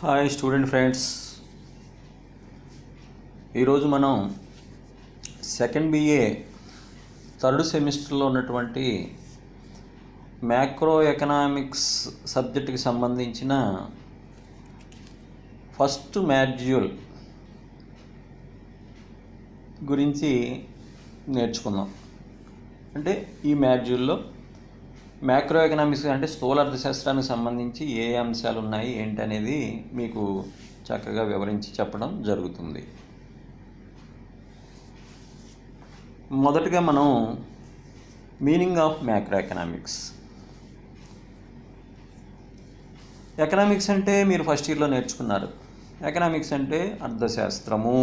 Hi student friends, ఈరోజు మనం second BA third సెమిస్టర్లో ఉన్నటువంటి మ్యాక్రో ఎకనామిక్స్ సబ్జెక్టుకి సంబంధించిన ఫస్ట్ మాడ్యూల్ గురించి నేర్చుకుందాం. అంటే ఈ మాడ్యూల్లో మ్యాక్రో ఎకనామిక్స్ అంటే స్థూల అర్థశాస్త్రానికి సంబంధించి ఏ అంశాలు ఉన్నాయి ఏంటి అనేది మీకు చక్కగా వివరించి చెప్పడం జరుగుతుంది. మొదటగా మనం meaning of macro economics. Economics అంటే మీరు ఫస్ట్ ఇయర్లో నేర్చుకున్నారు. ఎకనామిక్స్ అంటే అర్థశాస్త్రము.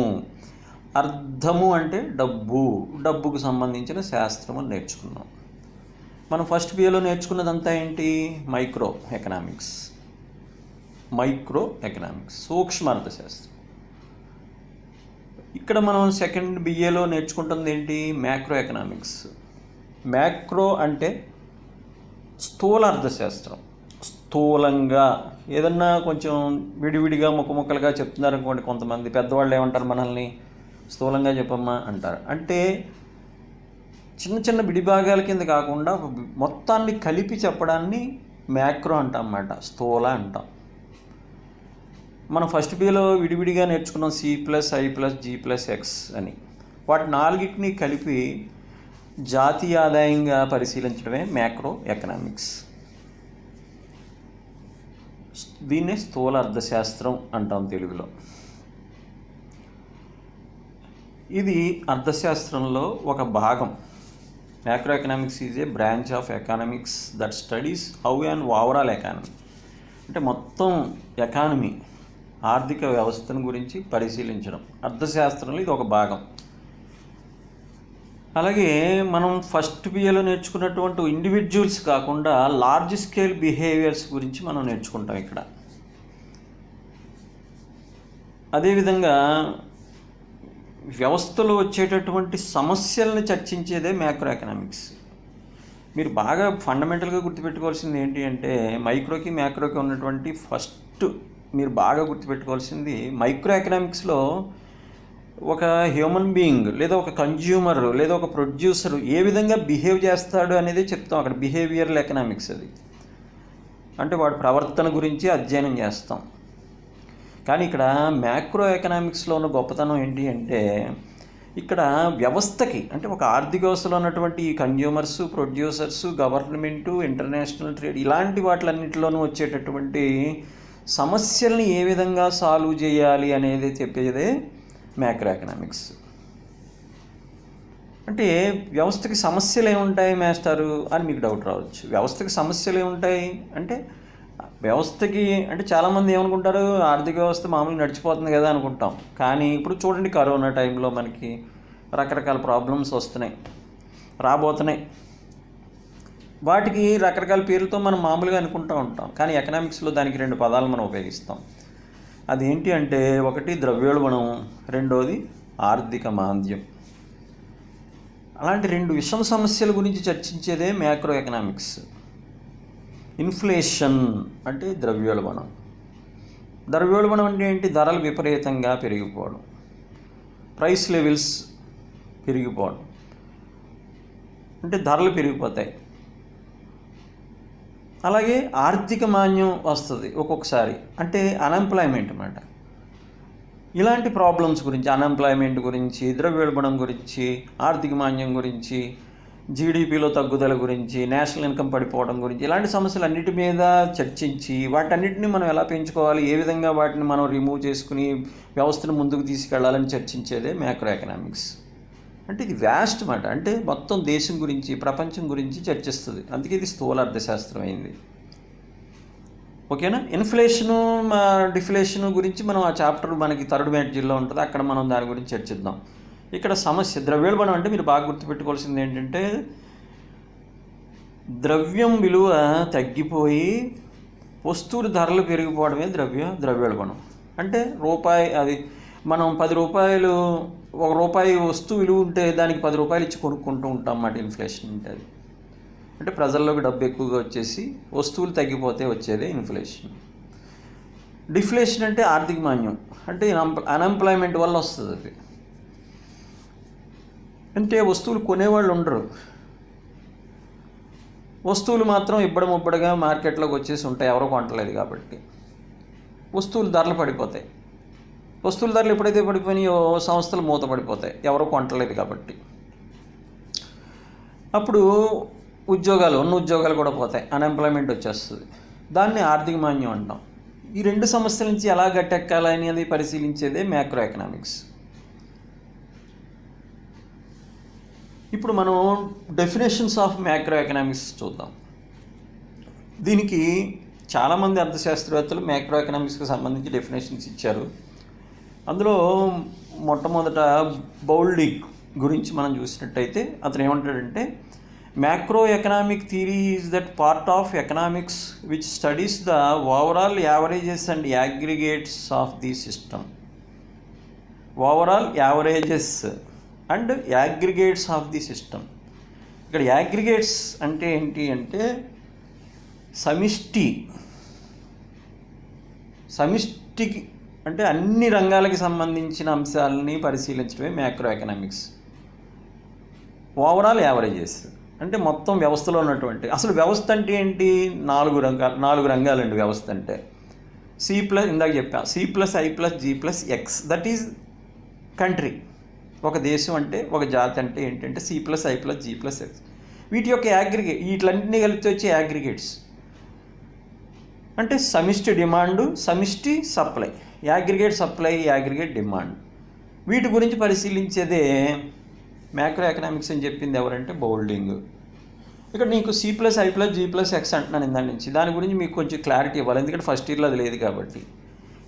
అర్థము అంటే డబ్బుకు సంబంధించిన శాస్త్రము నేర్చుకున్నాం. మనం ఫస్ట్ బిఏలో నేర్చుకున్నదంతా ఏంటి? మైక్రో ఎకనామిక్స్, సూక్ష్మ అర్థశాస్త్రం. ఇక్కడ మనం సెకండ్ బిఏలో నేర్చుకుంటుంది ఏంటి? Macro economics. మ్యాక్రో అంటే స్థూల అర్థశాస్త్రం. స్థూలంగా ఏదన్నా కొంచెం విడివిడిగా ముక్కలుగా చెప్తున్నారనుకోండి, కొంతమంది పెద్దవాళ్ళు ఏమంటారు, మనల్ని స్థూలంగా చెప్పమ్మా అంటారు. అంటే చిన్న చిన్న విడిభాగాల కింద కాకుండా మొత్తాన్ని కలిపి చెప్పడాన్ని మ్యాక్రో అంటాం అన్నమాట, స్థూల అంటాం. మనం ఫస్ట్ బిఏలో విడివిడిగా నేర్చుకున్నాం C+I+G+X అని. వాటి నాలుగిటిని కలిపి జాతీయ ఆదాయంగా పరిశీలించడమే మ్యాక్రో ఎకనామిక్స్. దీన్నే స్థూల అర్థశాస్త్రం అంటాం తెలుగులో. ఇది అర్థశాస్త్రంలో ఒక భాగం. Macro economics is a branch of economics that studies how and overall economy. అంటే మొత్తం ఎకానమీ, ఆర్థిక వ్యవస్థను గురించి పరిశీలించడం అర్థశాస్త్రంలో ఇది ఒక భాగం. అలాగే మనం ఫస్ట్ బిఏలో నేర్చుకున్నటువంటి ఇండివిజువల్స్ కాకుండా లార్జ్ స్కేల్ బిహేవియర్స్ గురించి మనం నేర్చుకుంటాం ఇక్కడ. అదేవిధంగా వ్యవస్థలో వచ్చేటటువంటి సమస్యలను చర్చించేదే మ్యాక్రో ఎకనామిక్స్. మీరు బాగా ఫండమెంటల్గా గుర్తుపెట్టుకోవాల్సింది ఏంటి అంటే, మైక్రోకి మ్యాక్రోకి ఉన్నటువంటి ఫస్ట్ మీరు బాగా గుర్తుపెట్టుకోవాల్సింది, మైక్రో ఎకనామిక్స్లో ఒక హ్యూమన్ బీయింగ్ లేదా ఒక కన్జ్యూమర్ లేదా ఒక ప్రొడ్యూసర్ ఏ విధంగా బిహేవ్ చేస్తాడు అనేది చెప్తాం. అక్కడ బిహేవియరల్ ఎకనామిక్స్ అది. అంటే వాడి ప్రవర్తన గురించి అధ్యయనం చేస్తాం. కానీ ఇక్కడ మ్యాక్రో ఎకనామిక్స్లో ఉన్న గొప్పతనం ఏంటి అంటే, ఇక్కడ వ్యవస్థకి, అంటే ఒక ఆర్థిక వ్యవస్థలో ఉన్నటువంటి ఈ కన్జ్యూమర్సు, ప్రొడ్యూసర్సు, గవర్నమెంటు, ఇంటర్నేషనల్ ట్రేడ్, ఇలాంటి వాటిలన్నింటిలోనూ వచ్చేటటువంటి సమస్యల్ని ఏ విధంగా సాల్వ్ చేయాలి అనేది చెప్పేదే మ్యాక్రో ఎకనామిక్స్. అంటే వ్యవస్థకి సమస్యలు ఏముంటాయి మాస్టారు అని మీకు డౌట్ రావచ్చు. వ్యవస్థకి సమస్యలు ఏముంటాయి అంటే, వ్యవస్థకి అంటే చాలామంది ఏమనుకుంటారు, ఆర్థిక వ్యవస్థ మామూలుగా నడిచిపోతుంది కదా అనుకుంటాం. కానీ ఇప్పుడు చూడండి, కరోనా టైంలో మనకి రకరకాల ప్రాబ్లమ్స్ వస్తున్నాయి, రాబోతున్నాయి. వాటికి రకరకాల పేర్లతో మనం మామూలుగా అనుకుంటూ ఉంటాం. కానీ ఎకనామిక్స్లో దానికి రెండు పదాలు మనం ఉపయోగిస్తాం. అదేంటి అంటే, ఒకటి ద్రవ్యోల్బణం, రెండోది ఆర్థిక మాంద్యం. అలాంటి రెండు విషమ సమస్యల గురించి చర్చించేదే మ్యాక్రో ఎకనామిక్స్. ఇన్ఫ్లేషన్ అంటే ద్రవ్యోల్బణం. అంటే ఏంటి? ధరలు విపరీతంగా పెరిగిపోవడం, ప్రైస్ లెవెల్స్ పెరిగిపోవడం. అంటే ధరలు పెరిగిపోతాయి. అలాగే ఆర్థిక మాంద్యం వస్తుంది ఒక్కొక్కసారి, అంటే అన్ఎంప్లాయ్మెంట్ అన్నమాట. ఇలాంటి ప్రాబ్లమ్స్ గురించి, అన్ఎంప్లాయ్మెంట్ గురించి, ద్రవ్యోల్బణం గురించి, ఆర్థిక మాంద్యం గురించి, జీడిపిలో తగ్గుదల గురించి, నేషనల్ ఇన్కమ్ పడిపోవడం గురించి, ఇలాంటి సమస్యలు అన్నిటి మీద చర్చించి వాటన్నిటిని మనం ఎలా పెంచుకోవాలి, ఏ విధంగా వాటిని మనం రిమూవ్ చేసుకుని వ్యవస్థను ముందుకు తీసుకెళ్లాలని చర్చించేదే మ్యాక్రో ఎకనామిక్స్. అంటే ఇది వ్యాస్ట్ మాట. అంటే మొత్తం దేశం గురించి, ప్రపంచం గురించి చర్చిస్తుంది. అందుకే ఇది స్థూల అర్థశాస్త్రం అయింది. ఓకేనా? ఇన్ఫ్లేషను, డిఫ్లేషను గురించి మనం ఆ చాప్టర్ మనకి థర్డ్ మాడ్యూల్లో ఉంటుంది, అక్కడ మనం దాని గురించి చర్చిద్దాం. ఇక్కడ సమస్య ద్రవ్యోల్బణం అంటే మీరు బాగా గుర్తుపెట్టుకోవాల్సింది ఏంటంటే, ద్రవ్యం విలువ తగ్గిపోయి వస్తువుల ధరలు పెరిగిపోవడమే ద్రవ్యోల్బణం. అంటే రూపాయి, అది మనం 10 రూపాయలు, ₹1 వస్తువు విలువ ఉంటే దానికి ₹10 ఇచ్చి కొనుక్కుంటూ ఉంటాం అన్నమాట. ఇన్ఫ్లేషన్ అంటే అది. అంటే ప్రజల్లోకి డబ్బు ఎక్కువగా వచ్చేసి వస్తువులు తగ్గిపోతే వచ్చేదే ఇన్ఫ్లేషన్. డిఫ్లేషన్ అంటే ఆర్థిక మాంద్యం, అంటే అన్ఎంప్లాయ్మెంట్ వల్ల వస్తుంది అది. అంటే వస్తువులు కొనేవాళ్ళు ఉండరు, వస్తువులు మాత్రం ఇబ్బడముబ్బడిగా మార్కెట్లోకి వచ్చేసి ఉంటాయి, ఎవరో కొంటలేదు కాబట్టి వస్తువుల ధరలు పడిపోతాయి. వస్తువుల ధరలు ఎప్పుడైతే పడిపోయినాయో సంస్థలు మూతపడిపోతాయి, ఎవరో కొంటలేదు కాబట్టి. అప్పుడు ఉన్న ఉద్యోగాలు కూడా పోతాయి, అన్ఎంప్లాయ్మెంట్ వచ్చేస్తుంది. దాన్ని ఆర్థిక మాంద్యం అంటాం. ఈ రెండు సమస్యల నుంచి ఎలా గట్టెక్కాలని అది పరిశీలించేదే మ్యాక్రో ఎకనామిక్స్. ఇప్పుడు మనం డెఫినేషన్స్ ఆఫ్ మ్యాక్రో ఎకనామిక్స్ చూద్దాం. దీనికి చాలామంది అర్థశాస్త్రవేత్తలు మ్యాక్రో ఎకనామిక్స్కి సంబంధించి డెఫినేషన్స్ ఇచ్చారు. అందులో మొట్టమొదట బౌల్డింగ్ గురించి మనం చూసినట్టయితే అతను ఏమంటాడంటే, macro economic theory is that part of economics which studies the overall averages and aggregates of the system. Overall averages and aggregates of the system. ఇక్కడ యాగ్రిగేట్స్ అంటే ఏంటి అంటే సమిష్టికి అంటే అన్ని రంగాలకి సంబంధించిన అంశాలని పరిశీలించడమే మ్యాక్రో ఎకనామిక్స్. ఓవరాల్ యావరేజెస్ అంటే మొత్తం వ్యవస్థలో ఉన్నటువంటి, అసలు వ్యవస్థ అంటే ఏంటి, నాలుగు రంగాలండి వ్యవస్థ అంటే. ఇందాక చెప్పా C+I+G+X, దట్ ఈజ్ కంట్రీ. ఒక దేశం అంటే, ఒక జాతి అంటే ఏంటంటే C+I+G+X. వీటి యొక్క యాగ్రిగేట్, వీటిలన్నింటినీ కలిపి వచ్చే యాగ్రిగేట్స్ అంటే సమిష్టి డిమాండు, సమిష్టి supply, aggregate supply, aggregate demand. వీటి గురించి పరిశీలించేదే మ్యాక్రో ఎకనామిక్స్ అని చెప్పింది ఎవరంటే బౌల్డింగ్. ఇక్కడ నీకు C+I+G+X అంటున్నాను ఇందాని నుంచి, దాని గురించి మీకు కొంచెం క్లారిటీ ఇవ్వాలి, ఎందుకంటే ఫస్ట్ ఇయర్లో అది లేదు కాబట్టి.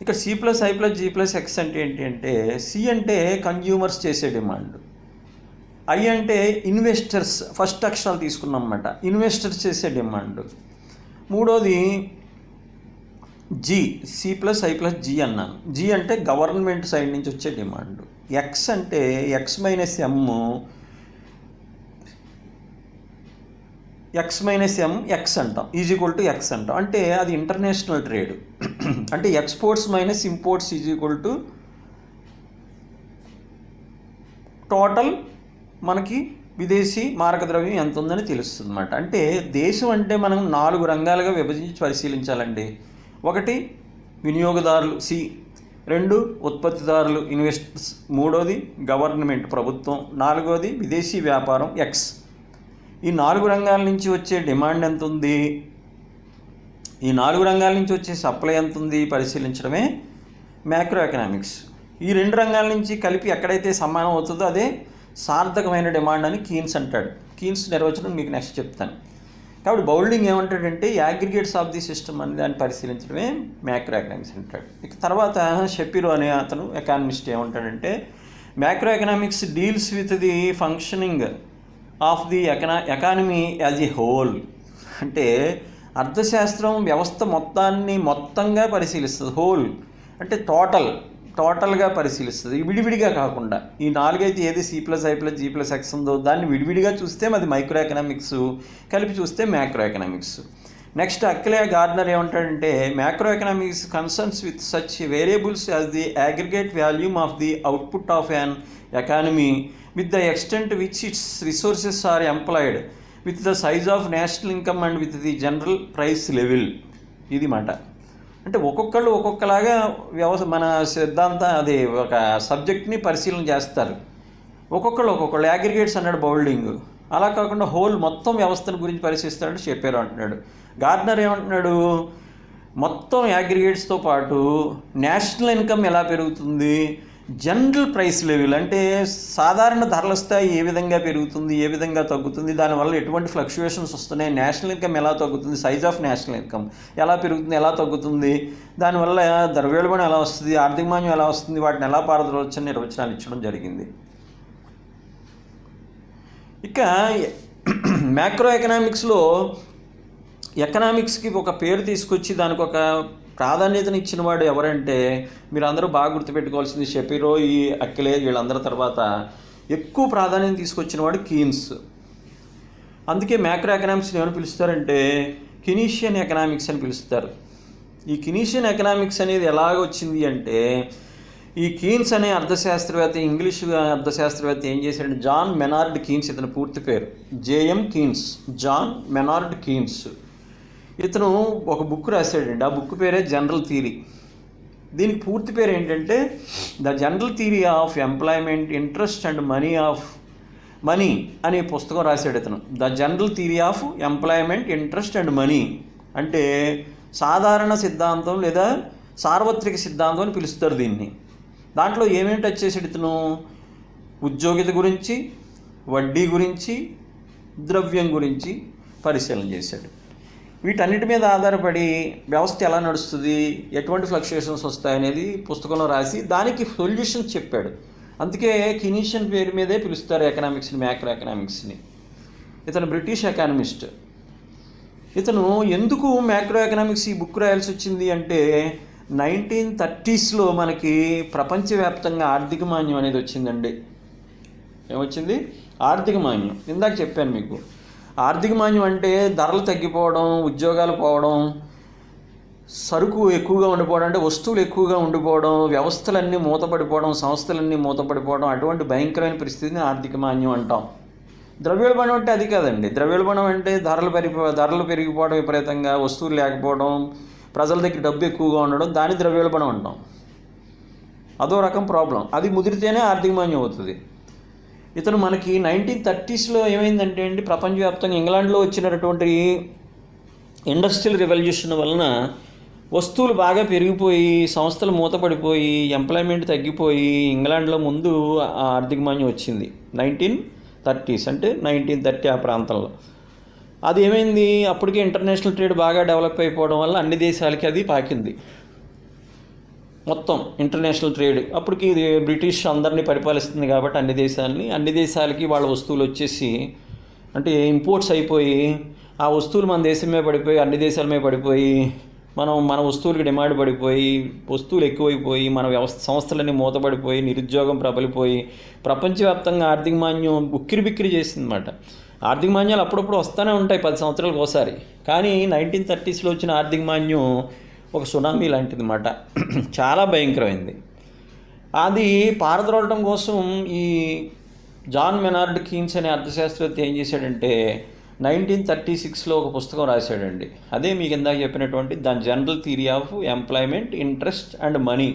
ఇక్కడ C+I+G+X అంటే ఏంటి అంటే, C అంటే కన్జ్యూమర్స్ చేసే డిమాండ్, I అంటే ఇన్వెస్టర్స్, ఫస్ట్ అక్షరాలు తీసుకున్నాం అన్నమాట, ఇన్వెస్టర్స్ చేసే డిమాండ్. మూడోది C+I+G అన్నాను, G అంటే గవర్నమెంట్ సైడ్ నుంచి వచ్చే డిమాండ్. X అంటే X అంటాం, X అంటాం. అంటే అది ఇంటర్నేషనల్ ట్రేడ్. అంటే ఎక్స్పోర్ట్స్ మైనస్ ఇంపోర్ట్స్ టోటల్ మనకి విదేశీ మారక ద్రవ్యం ఎంత ఉందని తెలుస్తుంది అన్నమాట. అంటే దేశం అంటే మనం 4 రంగాలుగా విభజించి పరిశీలించాలండి. 1 వినియోగదారులు C, 2 ఉత్పత్తిదారులు ఇన్వెస్టర్స్, 3వది గవర్నమెంట్ ప్రభుత్వం, 4వది విదేశీ వ్యాపారం X. ఈ 4 రంగాల నుంచి వచ్చే డిమాండ్ ఎంత ఉంది, ఈ 4 రంగాల నుంచి వచ్చే సప్లై ఎంత ఉంది పరిశీలించడమే మ్యాక్రో ఎకనామిక్స్. ఈ 2 రంగాల నుంచి కలిపి ఎక్కడైతే సమానం అవుతుందో అదే సార్థకమైన డిమాండ్ అని కీన్స్ అంటాడు. కీన్స్ నిర్వచనం మీకు నెక్స్ట్ చెప్తాను. కాబట్టి బౌల్డింగ్ ఏమంటాడంటే యాగ్రిగేట్స్ ఆఫ్ ది సిస్టమ్ అని దాన్ని పరిశీలించడమే మ్యాక్రో ఎకనామిక్స్ అంటాడు. ఇక తర్వాత షపిరో అనే అతను ఎకానమిస్ట్ ఏమంటాడంటే, macro economics deals with the functioning of the economy as a whole. అంటే అర్థశాస్త్రం వ్యవస్థ మొత్తంగా పరిశీలిస్తుంది. హోల్ అంటే టోటల్గా పరిశీలిస్తుంది, విడివిడిగా కాకుండా. ఈ 4 అయితే ఏది C+I+G+X ఉందో దాన్ని విడివిడిగా చూస్తే అది మైక్రో ఎకనామిక్స్, కలిపి చూస్తే macro economics. Next Ackley Gardner ఏమంటాడంటే, macro economics concerns with such variables as the aggregate volume of the output of an economy with the extent which its resources are employed, with the size of national income and with the general price level. ఇది మాట. అంటే ఒక్కొక్కళ్ళు ఒక్కొక్కలాగా మన సిద్ధాంత అది ఒక సబ్జెక్ట్ని పరిశీలన చేస్తారు. ఒక్కొక్కళ్ళు యాగ్రిగేట్స్ అన్నాడు బౌల్డింగ్. అలా కాకుండా హోల్ మొత్తం వ్యవస్థను గురించి పరిశీలిస్తాడు షపిరో అంటున్నాడు. గార్డ్నర్ ఏమంటున్నాడు, మొత్తం యాగ్రిగేట్స్తో పాటు నేషనల్ ఇన్కమ్ ఎలా పెరుగుతుంది, జనరల్ ప్రైస్ లెవెల్ అంటే సాధారణ ధరల స్థాయి ఏ విధంగా పెరుగుతుంది, ఏ విధంగా తగ్గుతుంది, దానివల్ల ఎటువంటి ఫ్లక్చుయేషన్స్ వస్తున్నాయి, నేషనల్ ఇన్కమ్ ఎలా తగ్గుతుంది, సైజ్ ఆఫ్ నేషనల్ ఇన్కమ్ ఎలా పెరుగుతుంది, ఎలా తగ్గుతుంది, దానివల్ల ద్రవ్యోల్బణం ఎలా వస్తుంది, ఆర్థిక మాంద్యం ఎలా వస్తుంది, వాటిని ఎలా పారద్రోలవచ్చని నిర్వచనాలు ఇచ్చడం జరిగింది. ఇక మ్యాక్రో ఎకనామిక్స్లో ఎకనామిక్స్కి ఒక పేరు తీసుకొచ్చి దానికి ఒక ప్రాధాన్యతను ఇచ్చిన వాడు ఎవరంటే, మీరు అందరూ బాగా గుర్తుపెట్టుకోవాల్సింది షపిరో, ఈ అక్లే, వీళ్ళందరి తర్వాత ఎక్కువ ప్రాధాన్యత తీసుకొచ్చిన వాడు కీన్స్. అందుకే మ్యాక్రో ఎకనామిక్స్ని ఏమని పిలుస్తారంటే కినీషియన్ ఎకనామిక్స్ అని పిలుస్తారు. ఈ కినీషియన్ ఎకనామిక్స్ అనేది ఎలాగ వచ్చింది అంటే, ఈ కీన్స్ అనే అర్థశాస్త్రవేత్త, ఇంగ్లీష్ అర్థశాస్త్రవేత్త ఏం చేశాడంటే, జాన్ మెనార్డ్ కీన్స్, ఇతని పూర్తి పేరు జేఎం కీన్స్, జాన్ మెనార్డ్ కీన్స్. ఇతను ఒక బుక్ రాశాడండి, ఆ బుక్ పేరే జనరల్ థియరీ. దీనికి పూర్తి పేరు ఏంటంటే the general theory of employment, interest and money అనే పుస్తకం రాశాడు ఇతను. The general theory of employment, interest and money అంటే సాధారణ సిద్ధాంతం లేదా సార్వత్రిక సిద్ధాంతం అని పిలుస్తారు దీన్ని. దాంట్లో ఏమేమి టచ్ చేసాడు ఇతను? ఉద్యోగిత గురించి, వడ్డీ గురించి, ద్రవ్యం గురించి పరిశీలన చేశాడు. వీటన్నిటి మీద ఆధారపడి వ్యవస్థ ఎలా నడుస్తుంది, ఎటువంటి ఫ్లక్చుయేషన్స్ వస్తాయనేది పుస్తకంలో రాసి దానికి సొల్యూషన్స్ చెప్పాడు. అందుకే కినీషియన్ పేరు మీదే పిలుస్తారు ఎకనామిక్స్ని, మ్యాక్రో ఎకనామిక్స్ని. ఇతను బ్రిటిష్ ఎకానమిస్ట్. ఇతను ఎందుకు మ్యాక్రో ఎకనామిక్స్ ఈ బుక్ రాయాల్సి వచ్చింది అంటే, 1930s మనకి ప్రపంచవ్యాప్తంగా ఆర్థిక మాంద్యం అనేది వచ్చిందండి. ఏమొచ్చింది? ఆర్థిక మాంద్యం. ఇందాక చెప్పాను మీకు. ఆర్థిక మాంద్యం అంటే ధరలు తగ్గిపోవడం, ఉద్యోగాలు పోవడం, సరుకు ఎక్కువగా ఉండిపోవడం, అంటే వస్తువులు ఎక్కువగా ఉండిపోవడం, వ్యవస్థలన్నీ మూతపడిపోవడం, సంస్థలన్నీ మూతపడిపోవడం, అటువంటి భయంకరమైన పరిస్థితిని ఆర్థిక మాంద్యం అంటాం. ద్రవ్యోల్బణం అంటే అది కాదండి. ద్రవ్యోల్బణం అంటే ధరలు పెరిగిపోవడం, విపరీతంగా వస్తువులు లేకపోవడం, ప్రజల దగ్గర డబ్బు ఎక్కువగా ఉండడం, దాన్ని ద్రవ్యోల్బణం అంటాం. అదో రకం ప్రాబ్లం. అది ముదిరితేనే ఆర్థిక మాంద్యం అవుతుంది. ఇతను మనకి 1930s ఏమైందంటే అండి, ప్రపంచవ్యాప్తంగా ఇంగ్లాండ్లో వచ్చినటువంటి ఇండస్ట్రియల్ రెవల్యూషన్ వలన వస్తువులు బాగా పెరిగిపోయి, సంస్థలు మూతపడిపోయి, ఎంప్లాయ్మెంట్ తగ్గిపోయి ఇంగ్లాండ్లో ముందు ఆర్థిక మాంద్యం వచ్చింది. 1930s అంటే 1930 ఆ ప్రాంతంలో. అది ఏమైంది, అప్పటికే ఇంటర్నేషనల్ ట్రేడ్ బాగా డెవలప్ అయిపోవడం వల్ల అన్ని దేశాలకి అది పాకింది. మొత్తం ఇంటర్నేషనల్ ట్రేడ్ అప్పటికి ఇది బ్రిటిష్ అందరినీ పరిపాలిస్తుంది కాబట్టి అన్ని దేశాలకి వాళ్ళ వస్తువులు వచ్చేసి, అంటే ఇంపోర్ట్స్ అయిపోయి, ఆ వస్తువులు మన దేశం మీద పడిపోయి, అన్ని దేశాల మీద పడిపోయి, మన వస్తువులకి డిమాండ్ పడిపోయి, వస్తువులు ఎక్కువైపోయి, మన సంస్థలన్నీ మూతపడిపోయి, నిరుద్యోగం ప్రబలిపోయి, ప్రపంచవ్యాప్తంగా ఆర్థిక మాంద్యం ఉక్కిరిబిక్కిరి చేసిందన్నమాట. ఆర్థిక మాంద్యాలు అప్పుడప్పుడు వస్తూనే ఉంటాయి, 10 సంవత్సరాలకు ఒకసారి. కానీ 1930s వచ్చిన ఆర్థిక మాంద్యం ఒక సునామీ లాంటిది అన్నమాట. చాలా భయంకరమైంది. అది పారద్రోలటం కోసం ఈ జాన్ మెనార్డ్ కీన్స్ అనే అర్థశాస్త్రవేత్త ఏం చేశాడంటే, 1936 ఒక పుస్తకం రాశాడండి. అదే మీకు ఇందాక చెప్పినటువంటి the general theory of employment, interest and money.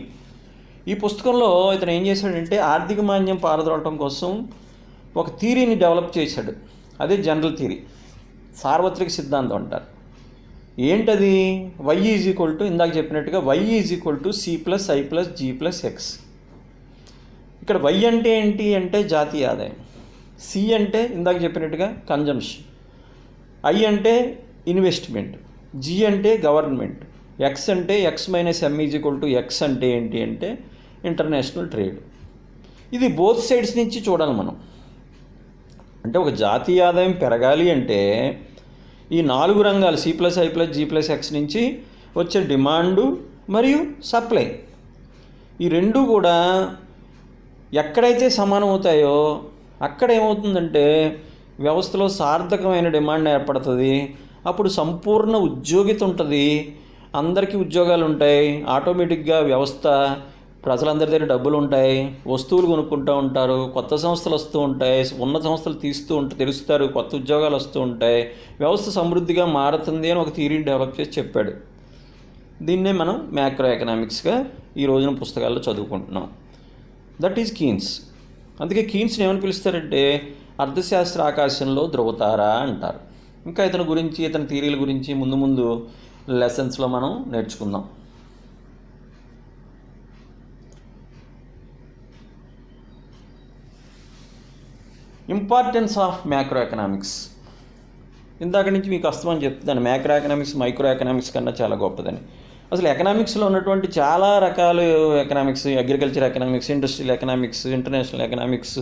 ఈ పుస్తకంలో ఇతను ఏం చేశాడంటే, ఆర్థిక మాంద్యం పారద్రోలటం కోసం ఒక థియరీని డెవలప్ చేశాడు. అదే జనరల్ థియరీ, సార్వత్రిక సిద్ధాంతం అంటారు. ఏంటది? y ఈజ్ ఈక్వల్ టు, ఇందాక చెప్పినట్టుగా y is equal to C+I+G+X. ఇక్కడ y అంటే ఏంటి అంటే జాతీయ ఆదాయం, C అంటే ఇందాక చెప్పినట్టుగా కన్జంప్షన్, I అంటే ఇన్వెస్ట్మెంట్, G అంటే గవర్నమెంట్, X అంటే X-M is equal to X అంటే ఏంటి అంటే ఇంటర్నేషనల్ ట్రేడ్. ఇది బోత్ సైడ్స్ నుంచి చూడాలి మనం. అంటే ఒక జాతీయ ఆదాయం పెరగాలి అంటే ఈ 4 రంగాలు C+I+G+X నుంచి వచ్చే డిమాండు మరియు సప్లై, ఈ రెండు కూడా ఎక్కడైతే సమానం అవుతాయో అక్కడ ఏమవుతుందంటే వ్యవస్థలో సార్థకమైన డిమాండ్ ఏర్పడుతుంది. అప్పుడు సంపూర్ణ ఉద్యోగిత ఉంటుంది, అందరికీ ఉద్యోగాలు ఉంటాయి, ఆటోమేటిక్గా వ్యవస్థ, ప్రజలందరి దగ్గర డబ్బులు ఉంటాయి, వస్తువులు కొనుక్కుంటూ ఉంటారు, కొత్త సంస్థలు వస్తూ ఉంటాయి, ఉన్న సంస్థలు తెరుస్తారు, కొత్త ఉద్యోగాలు వస్తూ ఉంటాయి, వ్యవస్థ సమృద్ధిగా మారుతుంది అని ఒక థియరీని డెవలప్ చేసి చెప్పాడు. దీన్నే మనం మ్యాక్రో ఎకనామిక్స్గా ఈ రోజున పుస్తకాల్లో చదువుకుంటున్నాం. That is Keynes. అందుకే కీన్స్ని ఏమని పిలుస్తారంటే అర్థశాస్త్ర ఆకాశంలో ధ్రువతార అంటారు. ఇంకా ఇతని గురించి, ఇతని థియరీల గురించి ముందు లెసన్స్లో మనం నేర్చుకుందాం. Importance of macro economics. ఇందాక నుంచి మీకు వస్తామని చెప్తున్నాను, మ్యాక్రో ఎకనామిక్స్ మైక్రో ఎకనామిక్స్ కన్నా చాలా గొప్పదని. అసలు ఎకనామిక్స్లో ఉన్నటువంటి చాలా రకాల economics, agriculture economics, industrial economics, international economics,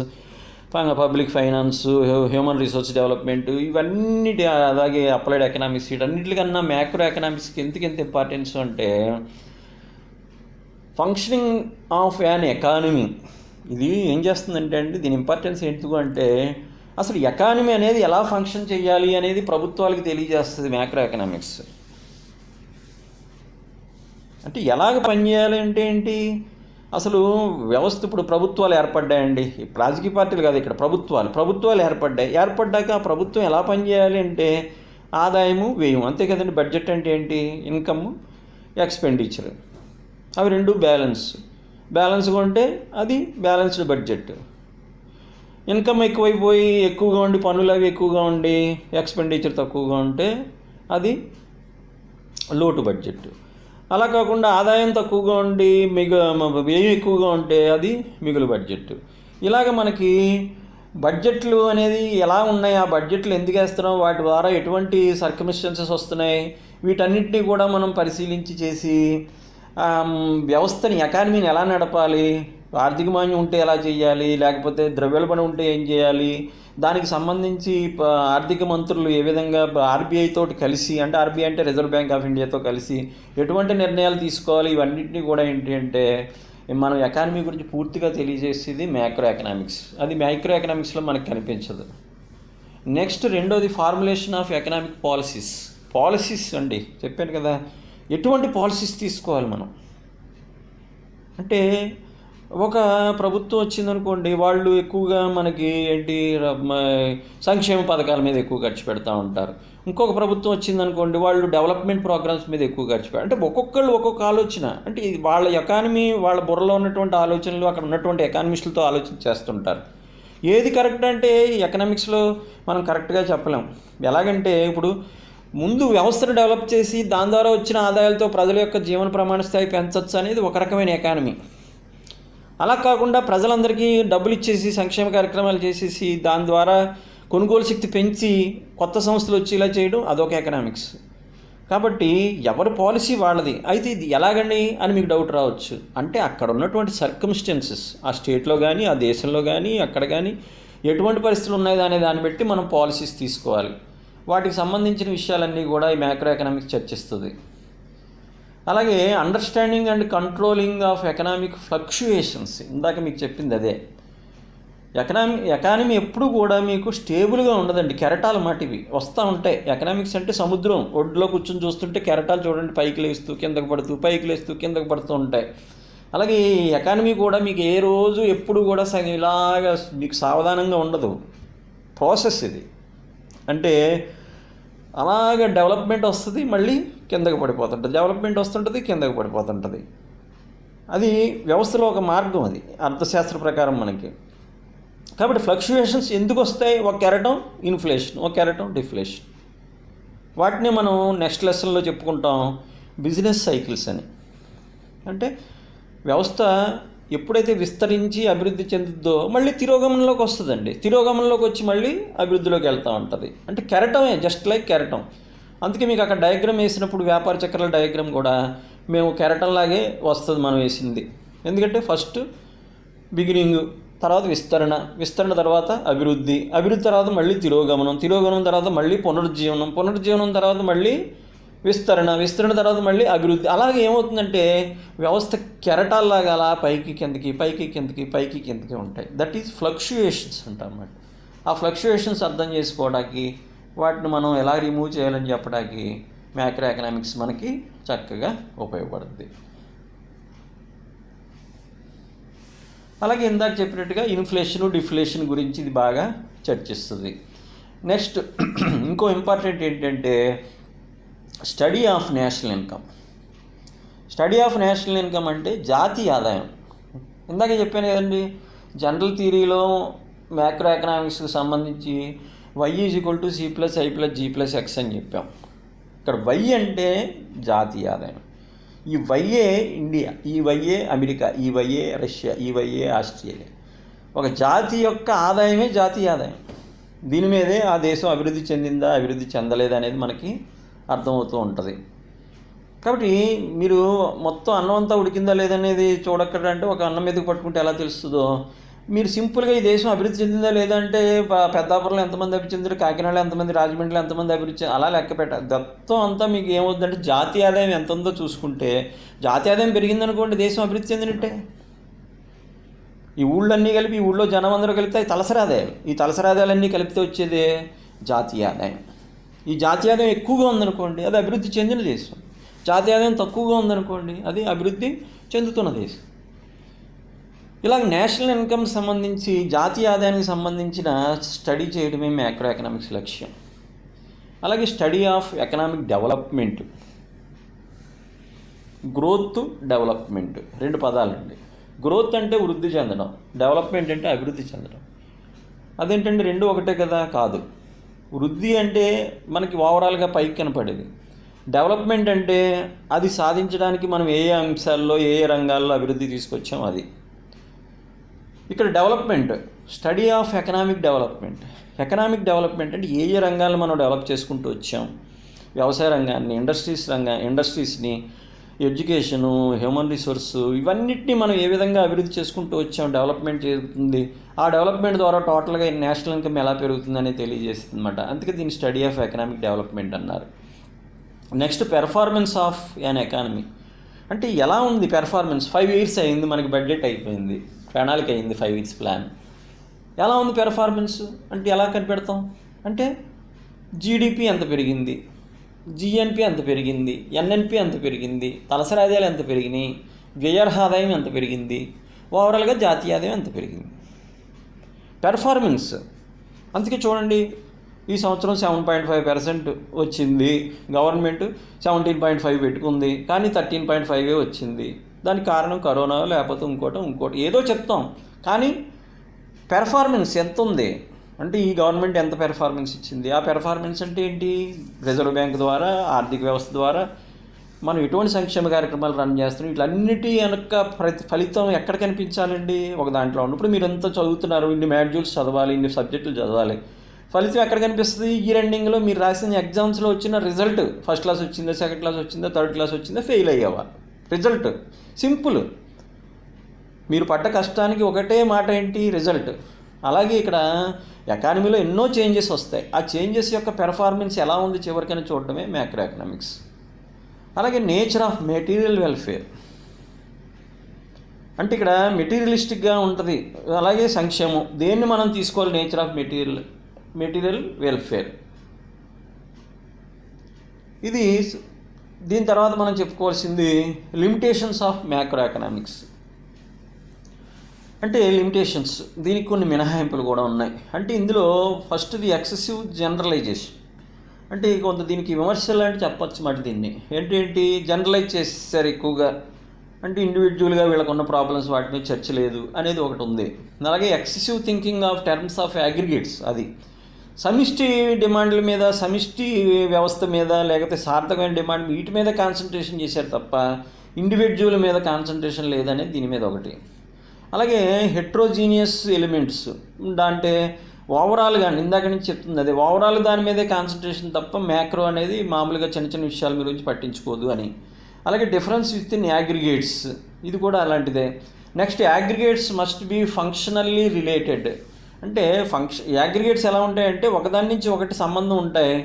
public finance, human resource development, ఇవన్నీ, అలాగే అప్లైడ్ ఎకనామిక్స్, వీటన్నిటికన్నా మ్యాక్రో ఎకనామిక్స్కి ఎంత ఇంపార్టెన్స్ అంటే ఫంక్షనింగ్ ఆఫ్ యాన్ ఎకానమీ. ఇది ఏం చేస్తుందంటే అండి, దీని ఇంపార్టెన్స్ ఎందుకు అంటే అసలు ఎకానమీ అనేది ఎలా ఫంక్షన్ చేయాలి అనేది ప్రభుత్వాలకు తెలియజేస్తుంది మ్యాక్రో ఎకనామిక్స్. అంటే ఎలాగ పనిచేయాలి అంటే ఏంటి, అసలు వ్యవస్థ ఇప్పుడు ప్రభుత్వాలు ఏర్పడ్డాయండి, రాజకీయ పార్టీలు కాదు, ఇక్కడ ప్రభుత్వాలు ఏర్పడ్డాక ఆ ప్రభుత్వం ఎలా పనిచేయాలి అంటే ఆదాయము వ్యయం, అంతే కదండి. బడ్జెట్ అంటే ఏంటి, ఇన్కమ్ ఎక్స్పెండిచర్, అవి రెండు బ్యాలెన్స్గా ఉంటే అది బ్యాలెన్స్డ్ బడ్జెట్. ఇన్కమ్ ఎక్కువగా ఉండి పన్నులు అవి ఎక్కువగా ఉండి ఎక్స్పెండిచర్ తక్కువగా ఉంటే అది లోటు బడ్జెట్. అలా కాకుండా ఆదాయం తక్కువగా ఉండి వ్యయం ఎక్కువగా ఉంటే అది మిగులు బడ్జెట్. ఇలాగ మనకి బడ్జెట్లు అనేది ఎలా ఉన్నాయి, ఆ బడ్జెట్లు ఎందుకు వేస్తున్నాం, వాటి ద్వారా ఎటువంటి సర్కమ్స్టెన్సెస్ వస్తున్నాయి, వీటన్నిటినీ కూడా మనం పరిశీలించి చేసి వ్యవస్థని, ఎకానమీని ఎలా నడపాలి, ఆర్థిక మాన్యం ఉంటే ఎలా చేయాలి, లేకపోతే ద్రవ్యోల్బణం ఉంటే ఏం చేయాలి, దానికి సంబంధించి ఆర్థిక మంత్రులు ఏ విధంగా ఆర్బీఐ తోటి కలిసి, అంటే ఆర్బీఐ అంటే రిజర్వ్ బ్యాంక్ ఆఫ్ ఇండియాతో కలిసి ఎటువంటి నిర్ణయాలు తీసుకోవాలి, ఇవన్నింటినీ కూడా ఏంటి అంటే మనం ఎకానమీ గురించి పూర్తిగా తెలియజేసేది మ్యాక్రో ఎకనామిక్స్. అది మైక్రో ఎకనామిక్స్లో మనకు కనిపించదు. నెక్స్ట్ రెండోది ఫార్ములేషన్ ఆఫ్ ఎకనామిక్ పాలసీస్ అండి. చెప్పాను కదా, ఎటువంటి పాలసీస్ తీసుకోవాలి మనం అంటే, ఒక ప్రభుత్వం వచ్చిందనుకోండి, వాళ్ళు ఎక్కువగా మనకి ఏంటి సంక్షేమ పథకాల మీద ఎక్కువ ఖర్చు పెడతా ఉంటారు. ఇంకొక ప్రభుత్వం వచ్చిందనుకోండి, వాళ్ళు డెవలప్మెంట్ ప్రోగ్రామ్స్ మీద ఎక్కువ ఖర్చు పెడతారు. అంటే ఒక్కొక్కళ్ళు ఒక్కొక్క ఆలోచన, అంటే వాళ్ళ ఎకానమీ, వాళ్ళ బుర్రలో ఉన్నటువంటి ఆలోచనలు అక్కడ ఉన్నటువంటి ఎకానమిస్టులతో ఆలోచన చేస్తుంటారు. ఏది కరెక్ట్ అంటే ఎకనామిక్స్లో మనం కరెక్ట్గా చెప్పలేం. ఎలాగంటే ఇప్పుడు ముందు వ్యవస్థను డెవలప్ చేసి దాని ద్వారా వచ్చిన ఆదాయాలతో ప్రజల యొక్క జీవన ప్రమాణ స్థాయి పెంచవచ్చు అనేది ఒక రకమైన ఎకానమీ. అలా కాకుండా ప్రజలందరికీ డబ్బులు ఇచ్చేసి సంక్షేమ కార్యక్రమాలు చేసేసి దాని ద్వారా కొనుగోలు శక్తి పెంచి కొత్త సంస్థలు వచ్చేలా చేయడం అదొక ఎకనామిక్స్. కాబట్టి ఎవరి పాలసీ వాళ్ళది. అయితే ఇది ఎలాగండి అని మీకు డౌట్ రావచ్చు. అంటే అక్కడ ఉన్నటువంటి సర్కమ్స్టెన్సెస్, ఆ స్టేట్లో కానీ ఆ దేశంలో కానీ అక్కడ కానీ ఎటువంటి పరిస్థితులు ఉన్నాయి అనే దాన్ని బట్టి మనం పాలసీస్ తీసుకోవాలి. వాటికి సంబంధించిన విషయాలన్నీ కూడా ఈ మ్యాక్రో ఎకనామిక్స్ చర్చిస్తుంది. అలాగే understanding and controlling of economic fluctuations, ఇందాక మీకు చెప్పింది అదే. ఎకానమీ ఎప్పుడు కూడా మీకు స్టేబుల్గా ఉండదండి. కెరటాలు మాటివి వస్తూ ఉంటాయి. ఎకనామిక్స్ అంటే సముద్రం, ఒడ్లో కూర్చొని చూస్తుంటే కెరటాలు చూడండి, పైకి లేస్తూ కిందకు పడుతూ, పైకి లేస్తూ కిందకు పడుతూ ఉంటాయి. అలాగే ఈ ఎకానమీ కూడా మీకు ఏ రోజు ఎప్పుడు కూడా ఇలాగా మీకు సావధానంగా ఉండదు. ప్రాసెస్ ఇది. అంటే అలాగే డెవలప్మెంట్ వస్తుంది, మళ్ళీ కిందకు పడిపోతుంటుంది, డెవలప్మెంట్ వస్తుంటుంది, కిందకు పడిపోతుంటుంది. అది వ్యవస్థలో ఒక మార్గం, అది అర్థశాస్త్ర ప్రకారం మనకి. కాబట్టి ఫ్లక్చుయేషన్స్ ఎందుకు వస్తాయి? ఒక కెరటం ఇన్ఫ్లేషన్, ఒక కెరటం డిఫ్లేషన్. వాటిని మనం నెక్స్ట్ లెసన్లో చెప్పుకుంటాం బిజినెస్ సైకిల్స్ అని. అంటే వ్యవస్థ ఎప్పుడైతే విస్తరించి అభివృద్ధి చెందుద్దో మళ్ళీ తిరోగమనంలోకి వస్తుందండి. తిరోగమనంలోకి వచ్చి మళ్ళీ అభివృద్ధిలోకి వెళ్తూ ఉంటుంది. అంటే కెరటమే, జస్ట్ లైక్ కెరటం. అందుకే మీకు అక్కడ డయాగ్రామ్ వేసినప్పుడు వ్యాపార చక్రాల డయాగ్రామ్ కూడా మేము కెరటంలాగే వస్తుంది మనం వేసింది. ఎందుకంటే ఫస్ట్ బిగినింగ్, తర్వాత విస్తరణ తర్వాత అభివృద్ధి తర్వాత మళ్ళీ తిరోగమనం తర్వాత మళ్ళీ పునరుజ్జీవనం తర్వాత మళ్ళీ విస్తరణ తర్వాత మళ్ళీ అభివృద్ధి. అలాగే ఏమవుతుందంటే వ్యవస్థ కెరటాల్లాగా అలా పైకి కిందకి ఉంటాయి. దట్ ఈజ్ ఫ్లక్చుయేషన్స్ అంటారన్నమాట. ఆ ఫ్లక్చుయేషన్స్ అర్థం చేసుకోవడానికి, వాటిని మనం ఎలా రిమూవ్ చేయాలని చెప్పడానికి మ్యాక్రో ఎకనామిక్స్ మనకి చక్కగా ఉపయోగపడుతుంది. అలాగే ఇందాక చెప్పినట్టుగా ఇన్ఫ్లేషను డిఫ్లేషన్ గురించి ఇది బాగా చర్చిస్తుంది. నెక్స్ట్ ఇంకో ఇంపార్టెంట్ ఏంటంటే స్టడీ ఆఫ్ నేషనల్ ఇన్కమ్ అంటే జాతీయ ఆదాయం. ఇందాకే చెప్పాను కదండి, జనరల్ థియరీలో మ్యాక్రో ఎకనామిక్స్కి సంబంధించి y=c+i+g+x అని చెప్పాం. ఇక్కడ y అంటే జాతీయ ఆదాయం. ఈ వైఏ ఇండియా, ఈ వైఏ అమెరికా, ఈ వైఏ రష్యా, ఈ వైఏ ఆస్ట్రేలియా. ఒక జాతి యొక్క ఆదాయమే జాతీయ ఆదాయం. దీని మీదే ఆ దేశం అభివృద్ధి చెందిందా అభివృద్ధి చెందలేదా అనేది మనకి అర్థమవుతూ ఉంటుంది. కాబట్టి మీరు మొత్తం అన్నం అంతా ఉడికిందా లేదనేది చూడక్కడంటే ఒక అన్నం మీదకి పట్టుకుంటే ఎలా తెలుస్తుందో, మీరు సింపుల్గా ఈ దేశం అభివృద్ధి చెందిందా లేదంటే పెద్దాపురంలో ఎంతమంది అభివృద్ధి చెందారు, కాకినాడలో ఎంతమంది, రాజమండ్రిలో ఎంతమంది అభివృద్ధి అలా లెక్క పెట్టాలి. మొత్తం అంతా మీకు ఏమవుతుందంటే జాతీయ ఆదాయం ఎంత ఉందో చూసుకుంటే, జాతీయ ఆదాయం పెరిగిందనుకోండి దేశం అభివృద్ధి చెందినట్టే. ఈ ఊళ్ళన్నీ కలిపి, ఈ ఊళ్ళో జనం అందరూ కలిపితే తలసరి ఆదాయాలు, ఈ తలసరి ఆదాయాలన్నీ కలిపితే వచ్చేదే జాతీయ ఆదాయం. ఈ జాతీయ ఆదాయం ఎక్కువగా ఉందనుకోండి అది అభివృద్ధి చెందిన దేశం. జాతీయ ఆదాయం తక్కువగా ఉందనుకోండి, అది అభివృద్ధి చెందుతున్న దేశం. ఇలాగ నేషనల్ ఇన్కమ్ సంబంధించి జాతీయ ఆదాయానికి సంబంధించిన స్టడీ చేయడమే మ్యాక్రో ఎకనామిక్స్ లక్ష్యం. అలాగే study of economic development, growth development 2 పదాలండి. గ్రోత్ అంటే వృద్ధి చెందడం, డెవలప్మెంట్ అంటే అభివృద్ధి చెందడం. అదేంటంటే 2 ఒకటే కదా? కాదు. వృద్ధి అంటే మనకి ఓవరాల్గా పైకి కనపడేది. డెవలప్మెంట్ అంటే అది సాధించడానికి మనం ఏ అంశాల్లో ఏ రంగాల్లో అభివృద్ధి తీసుకొచ్చాం అది. ఇక్కడ development, study of economic development. Economic development అంటే ఏ రంగాలను మనం డెవలప్ చేసుకుంటూ వచ్చాం. వ్యవసాయ రంగాన్ని, ఇండస్ట్రీస్ని, ఎడ్యుకేషను, హ్యూమన్ రిసోర్స్, ఇవన్నిటిని మనం ఏ విధంగా అభివృద్ధి చేసుకుంటూ వచ్చాం, డెవలప్మెంట్ జరుగుతుంది. ఆ డెవలప్మెంట్ ద్వారా టోటల్గా నేషనల్ ఇన్కమ్ ఎలా పెరుగుతుందని తెలియజేస్తుంది అన్నమాట. అందుకే దీన్ని స్టడీ ఆఫ్ ఎకనామిక్ డెవలప్మెంట్ అన్నారు. Next performance of an economy, అంటే ఎలా ఉంది పెర్ఫార్మెన్స్. 5 years అయింది, మనకి బడ్జెట్ అయిపోయింది, ప్రణాళిక అయింది, 5 years ప్లాన్. ఎలా ఉంది పెర్ఫార్మెన్స్ అంటే ఎలా కనిపెడతాం అంటే జీడిపి ఎంత పెరిగింది, జిఎన్పి ఎంత పెరిగింది, ఎన్ఎన్పి ఎంత పెరిగింది, తలసరి ఆదాయాలు ఎంత పెరిగినాయి, వ్యయ ఆదాయం ఎంత పెరిగింది, ఓవరాల్గా జాతీయ ఆదాయం ఎంత పెరిగింది. పెర్ఫార్మెన్స్. అందుకే చూడండి, ఈ సంవత్సరం 7.5% వచ్చింది, గవర్నమెంట్ 17.5 పెట్టుకుంది, కానీ 13.5 వచ్చింది. దానికి కారణం కరోనా, లేకపోతే ఇంకోటి ఏదో చెప్తాం. కానీ పెర్ఫార్మెన్స్ ఎంత ఉంది అంటే ఈ గవర్నమెంట్ ఎంత పెర్ఫార్మెన్స్ ఇచ్చింది. ఆ పెర్ఫార్మెన్స్ అంటే ఏంటి? రిజర్వ్ బ్యాంక్ ద్వారా, ఆర్థిక వ్యవస్థ ద్వారా మనం ఎటువంటి సంక్షేమ కార్యక్రమాలు రన్ చేస్తున్నాం, వీటన్నిటి వెనక ఫలితం ఎక్కడ కనిపించాలండి? ఒక దాంట్లో ఉంది. ఇప్పుడు మీరు ఎంత చదువుతున్నారు, ఇన్ని మాడ్యూల్స్ చదవాలి, ఇన్ని సబ్జెక్టులు చదవాలి, ఫలితం ఎక్కడ కనిపిస్తుంది? ఈ రెండింగ్లో మీరు రాసిన ఎగ్జామ్స్లో వచ్చిన రిజల్ట్. ఫస్ట్ క్లాస్ వచ్చిందా, సెకండ్ క్లాస్ వచ్చిందా, థర్డ్ క్లాస్ వచ్చిందా, ఫెయిల్ అయ్యావా, రిజల్ట్ సింపుల్. మీరు పడ్డ కష్టానికి ఒకటే మాట ఏంటి? రిజల్ట్. అలాగే ఇక్కడ ఎకానమీలో ఎన్నో చేంజెస్ వస్తాయి. ఆ చేంజెస్ యొక్క పెర్ఫార్మెన్స్ ఎలా ఉంది చివరికైనా చూడటమే మ్యాక్రో ఎకనామిక్స్. అలాగే నేచర్ ఆఫ్ మెటీరియల్ వెల్ఫేర్, అంటే ఇక్కడ మెటీరియలిస్టిక్గా ఉంటుంది. అలాగే సంక్షేమం, దేన్ని మనం తీసుకోవాలి? Nature of material welfare. ఇది. దీని తర్వాత మనం చెప్పుకోవాల్సింది లిమిటేషన్స్ ఆఫ్ మ్యాక్రో ఎకనామిక్స్. అంటే లిమిటేషన్స్, దీనికి కొన్ని మినహాయింపులు కూడా ఉన్నాయి. అంటే ఇందులో ఫస్ట్ది ఎక్సెసివ్ జనరలైజేషన్, అంటే కొంత దీనికి విమర్శలు అంటే చెప్పచ్చు మాట. దీన్ని ఏంటి జనరలైజ్ చేసేసారు ఎక్కువగా. అంటే ఇండివిజువల్గా వీళ్ళకున్న ప్రాబ్లమ్స్ వాటి మీద చర్చ లేదు అనేది ఒకటి ఉంది. అలాగే excessive thinking of terms of aggregates, అది సమిష్టి డిమాండ్ల మీద, సమిష్టి వ్యవస్థ మీద, లేకపోతే సార్థకమైన డిమాండ్ వీటి మీద కాన్సన్ట్రేషన్ చేశారు తప్ప ఇండివిజువల్ మీద కాన్సన్ట్రేషన్ లేదనేది దీని మీద ఒకటి. అలాగే హెట్రోజీనియస్ ఎలిమెంట్స్, అంటే ఓవరాల్గా ఇందాక నుంచి చెప్తుంది, అది ఓవరాల్ దాని మీదే కాన్సన్ట్రేషన్ తప్ప మ్యాక్రో అనేది మామూలుగా చిన్న చిన్న విషయాల గురించి పట్టించుకోదు అని. అలాగే డిఫరెన్స్ విత్ ఇన్ అగ్రిగేట్స్, ఇది కూడా అలాంటిదే. Next aggregates must be functionally related, అంటే అగ్రిగేట్స్ ఎలా ఉంటాయంటే ఒకదాని నుంచి ఒకటి సంబంధం ఉంటాయి,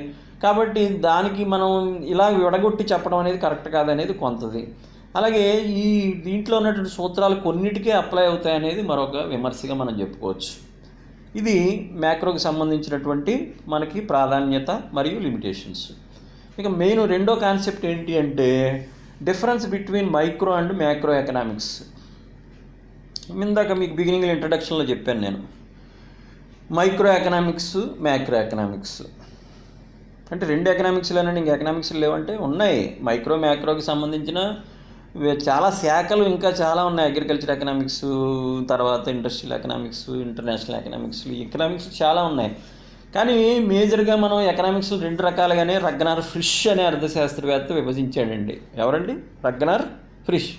కాబట్టి దానికి మనం ఇలా విడగొట్టి చెప్పడం అనేది కరెక్ట్ కాదనేది కొంతది. అలాగే ఈ దీంట్లో ఉన్నటువంటి సూత్రాలు కొన్నిటికే అప్లై అవుతాయి అనేది మరొక విమర్శగా మనం చెప్పుకోవచ్చు. ఇది మ్యాక్రోకి సంబంధించినటువంటి మనకి ప్రాధాన్యత మరియు లిమిటేషన్స్. ఇక మెయిన్ రెండో కాన్సెప్ట్ ఏంటి అంటే difference between micro and macro economics. ఇందాక మీకు బిగినింగ్లో ఇంట్రడక్షన్లో చెప్పాను నేను, మైక్రో ఎకనామిక్స్, మ్యాక్రో ఎకనామిక్స్ అంటే 2 ఎకనామిక్స్లోనండి, ఇంక ఎకనామిక్స్ లేవంటే ఉన్నాయి. మైక్రో మ్యాక్రోకి సంబంధించిన చాలా శాఖలు ఇంకా చాలా ఉన్నాయి. అగ్రికల్చర్ ఎకనామిక్స్, తర్వాత ఇండస్ట్రియల్ ఎకనామిక్స్, ఇంటర్నేషనల్ ఎకనామిక్స్ చాలా ఉన్నాయి. కానీ మేజర్గా మనం ఎకనామిక్స్ 2 రకాలుగానే రగ్గనార్ ఫ్రిష్ అనే అర్థశాస్త్రవేత్త విభజించాడండి. ఎవరండి? రగ్గనార్ ఫ్రిష్.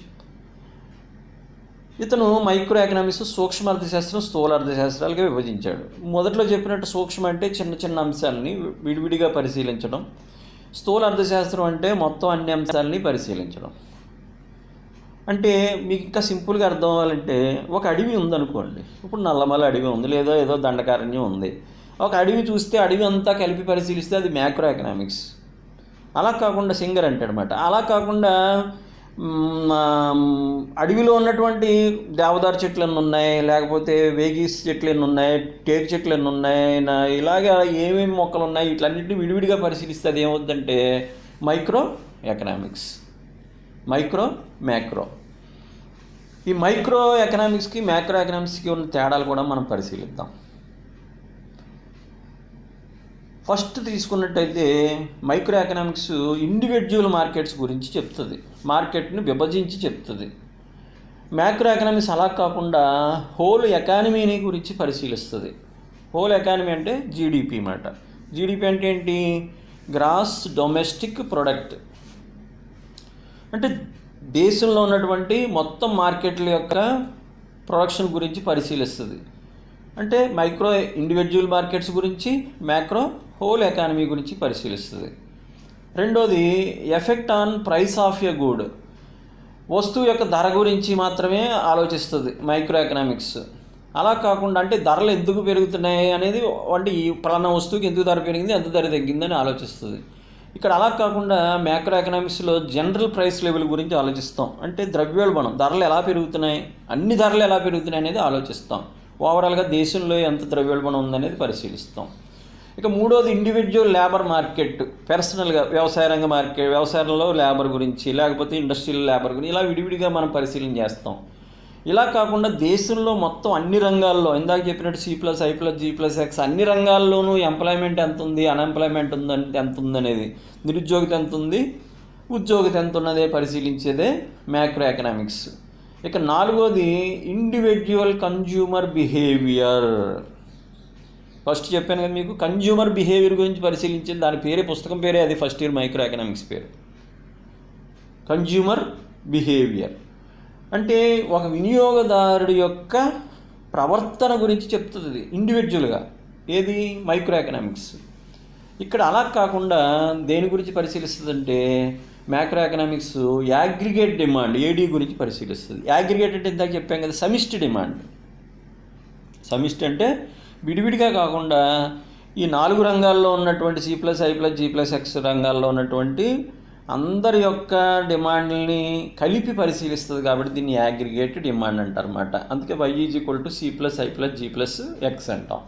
ఇతను మైక్రో ఎకనామిక్స్ సూక్ష్మ అర్థశాస్త్రం, స్థూల అర్థశాస్త్రాలుగా విభజించాడు. మొదట్లో చెప్పినట్టు సూక్ష్మ అంటే చిన్న చిన్న అంశాలని విడివిడిగా పరిశీలించడం, స్థూల అర్థశాస్త్రం అంటే మొత్తం అన్ని అంశాలని పరిశీలించడం. అంటే మీకు ఇంకా సింపుల్గా అర్థం అవ్వాలంటే ఒక అడవి ఉందనుకోండి, ఇప్పుడు నల్లమల అడవి ఉంది, లేదా ఏదో దండకారణ్యం ఉంది. ఒక అడవి చూస్తే అడవి అంతా కలిపి పరిశీలిస్తే అది మ్యాక్రో ఎకనామిక్స్. అలా కాకుండా సింగర్ అంటాడనమాట. అలా కాకుండా అడవిలో ఉన్నటువంటి దేవదారు చెట్లు ఎన్ని ఉన్నాయి, లేకపోతే వేగీస్ చెట్లు ఎన్ని ఉన్నాయి, టేకు చెట్లు ఎన్ని ఉన్నాయి, ఇలాగా ఏమేమి మొక్కలు ఉన్నాయి, ఇట్లన్నింటినీ విడివిడిగా పరిశీలిస్తే అది ఏమవుతుందంటే మైక్రో ఎకనామిక్స్. Micro, macro. ఈ మైక్రో ఎకనామిక్స్కి మ్యాక్రో ఎకనామిక్స్కి ఉన్న తేడాలు కూడా మనం పరిశీలిద్దాం. ఫస్ట్ తీసుకున్నట్టయితే మైక్రో ఎకనామిక్స్ ఇండివిజువల్ మార్కెట్స్ గురించి చెప్తుంది, మార్కెట్ని విభజించి చెప్తుంది. మ్యాక్రో ఎకనామిక్స్ అలా కాకుండా హోల్ ఎకానమీని గురించి పరిశీలిస్తుంది. హోల్ ఎకానమీ అంటే జీడిపి మాట. జీడిపి అంటే ఏంటి? Gross domestic product. అంటే దేశంలో ఉన్నటువంటి మొత్తం మార్కెట్ల యొక్క ప్రొడక్షన్ గురించి పరిశీలిస్తుంది. అంటే మైక్రో ఇండివిజువల్ మార్కెట్స్ గురించి, మ్యాక్రో హోల్ ఎకానమీ గురించి పరిశీలిస్తుంది. రెండోది effect on price of a good. వస్తువు యొక్క ధర గురించి మాత్రమే ఆలోచిస్తుంది మైక్రో ఎకనామిక్స్. అలా కాకుండా అంటే ధరలు ఎందుకు పెరుగుతున్నాయి అనేది, అంటే ఈ పలానా వస్తువుకి ఎందుకు ధర పెరిగింది, ఎంత ధర తగ్గిందని ఆలోచిస్తుంది. ఇక్కడ అలా కాకుండా మ్యాక్రో ఎకనామిక్స్లో జనరల్ ప్రైస్ లెవెల్ గురించి ఆలోచిస్తాం. అంటే ద్రవ్యోల్బణం, ధరలు ఎలా పెరుగుతున్నాయి, అన్ని ధరలు ఎలా పెరుగుతున్నాయి అనేది ఆలోచిస్తాం. ఓవరాల్గా దేశంలో ఎంత ద్రవ్యోల్బణం ఉందనేది పరిశీలిస్తాం. ఇక మూడోది ఇండివిజువల్ లేబర్ మార్కెట్. పర్సనల్గా వ్యవసాయ రంగ మార్కెట్, వ్యవసాయంలో లేబర్ గురించి, లేకపోతే ఇండస్ట్రియల్ లేబర్ గురించి, ఇలా విడివిడిగా మనం పరిశీలన చేస్తాం. ఇలా కాకుండా దేశంలో మొత్తం అన్ని రంగాల్లో, ఇందాక చెప్పినట్టు C+I+G+X అన్ని రంగాల్లోనూ ఎంప్లాయ్మెంట్ ఎంత ఉంది, అన్ఎంప్లాయ్మెంట్ ఎంత ఉందనేది, నిరుద్యోగిత ఎంత ఉంది, ఉద్యోగిత ఎంత ఉన్నదే పరిశీలించేదే మ్యాక్రో ఎకనామిక్స్. ఇక నాలుగోది ఇండివిజువల్ కన్జ్యూమర్ బిహేవియర్. ఫస్ట్ చెప్పాను కదా మీకు, కన్జ్యూమర్ బిహేవియర్ గురించి పరిశీలించేది, దాని పేరే, పుస్తకం పేరే అది, ఫస్ట్ ఇయర్ మైక్రో ఎకనామిక్స్ పేరు కన్జ్యూమర్ బిహేవియర్. అంటే ఒక వినియోగదారుడి యొక్క ప్రవర్తన గురించి చెప్తుంది ఇండివిజువల్గా, ఏది మైక్రో ఎకనామిక్స్. ఇక్కడ అలా కాకుండా దేని గురించి పరిశీలిస్తుందంటే మ్యాక్రో ఎకనామిక్స్ యాగ్రిగేట్ డిమాండ్, ఏడీ గురించి పరిశీలిస్తుంది. యాగ్రిగేట్ అంటే ఇందాక చెప్పాం కదా, సమిష్టి డిమాండ్. సమిష్టి అంటే విడివిడిగా కాకుండా ఈ 4 రంగాల్లో ఉన్నటువంటి C+I+G+X రంగాల్లో ఉన్నటువంటి అందరి యొక్క డిమాండ్ని కలిపి పరిశీలిస్తుంది. కాబట్టి దీన్ని యాగ్రిగేట్ డిమాండ్ అంటారన్నమాట. అందుకే Y = C+I+G+X అంటాం.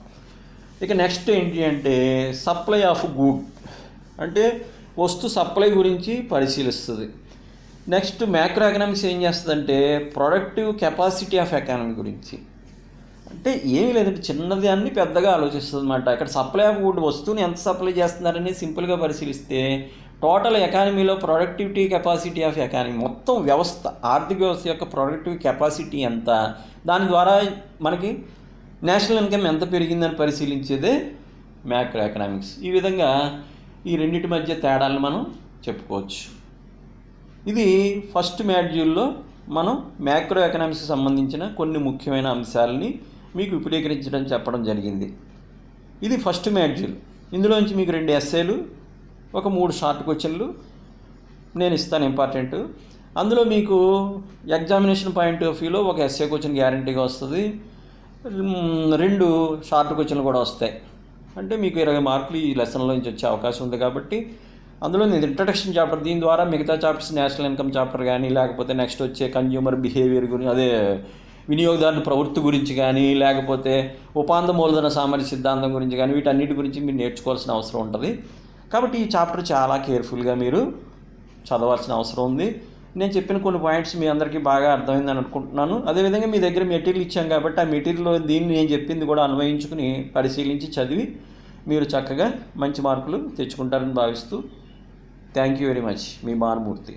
ఇక నెక్స్ట్ ఏంటి అంటే సప్లై ఆఫ్ గుడ్, అంటే వస్తు సప్లై గురించి పరిశీలిస్తుంది. నెక్స్ట్ మ్యాక్రో ఎకనామిక్స్ ఏం చేస్తుందంటే ప్రొడక్టివ్ కెపాసిటీ ఆఫ్ ఎకానమీ గురించి. అంటే ఏమీ లేదంటే చిన్నది అన్ని పెద్దగా ఆలోచిస్తుంది అన్నమాట. ఇక్కడ సప్లై ఆఫ్ గుడ్, వస్తువుని ఎంత సప్లై చేస్తున్నారని సింపుల్గా పరిశీలిస్తే టోటల్ ఎకానమీలో ప్రొడక్టివిటీ కెపాసిటీ ఆఫ్ ఎకానమీ, మొత్తం వ్యవస్థ, ఆర్థిక వ్యవస్థ యొక్క ప్రొడక్టివ్ కెపాసిటీ ఎంత, దాని ద్వారా మనకి నేషనల్ ఇన్కమ్ ఎంత పెరిగిందని పరిశీలించేదే మ్యాక్రో ఎకనామిక్స్. ఈ విధంగా ఈ రెండింటి మధ్య తేడాలను మనం చెప్పుకోవచ్చు. ఇది ఫస్ట్ మాడ్యూల్లో మనం మ్యాక్రో ఎకనామిక్స్కి సంబంధించిన కొన్ని ముఖ్యమైన అంశాలని మీకు విపులీకరించడం చెప్పడం జరిగింది. ఇది ఫస్ట్ మాడ్యూల్. ఇందులోంచి మీకు 2 ఎస్సేలు, ఒక 3 షార్ట్ క్వశ్చన్లు నేను ఇస్తాను ఇంపార్టెంట్. అందులో మీకు ఎగ్జామినేషన్ పాయింట్ ఆఫ్ వ్యూలో ఒక ఎస్ఏ క్వశ్చన్ గ్యారంటీగా వస్తుంది, 2 షార్ట్ క్వశ్చన్లు కూడా వస్తాయి. అంటే మీకు 20 మార్కులు ఈ లెసన్లో నుంచి వచ్చే అవకాశం ఉంది. కాబట్టి అందులో నేను ఇంట్రడక్షన్ చాప్టర్, దీని ద్వారా మిగతా చాప్టర్స్ నేషనల్ ఇన్కమ్ చాప్టర్ కానీ, లేకపోతే నెక్స్ట్ వచ్చే కన్జ్యూమర్ బిహేవియర్ గురించి, అదే వినియోగదారుని ప్రవృత్తి గురించి కానీ, లేకపోతే ఉపాంత మూలధన సామర్థ్య సిద్ధాంతం గురించి కానీ, వీటన్నిటి గురించి మీరు నేర్చుకోవాల్సిన అవసరం ఉంటుంది. కాబట్టి ఈ చాప్టర్ చాలా కేర్ఫుల్గా మీరు చదవాల్సిన అవసరం ఉంది. నేను చెప్పిన కొన్ని పాయింట్స్ మీ అందరికీ బాగా అర్థమైందని అనుకుంటున్నాను. అదేవిధంగా మీ దగ్గర మెటీరియల్ ఇచ్చాం కాబట్టి ఆ మెటీరియల్లో దీన్ని నేను చెప్పింది కూడా అన్వయించుకుని పరిశీలించి చదివి మీరు చక్కగా మంచి మార్కులు తెచ్చుకుంటారని భావిస్తూ thank you very much. Me Bhanumurthy.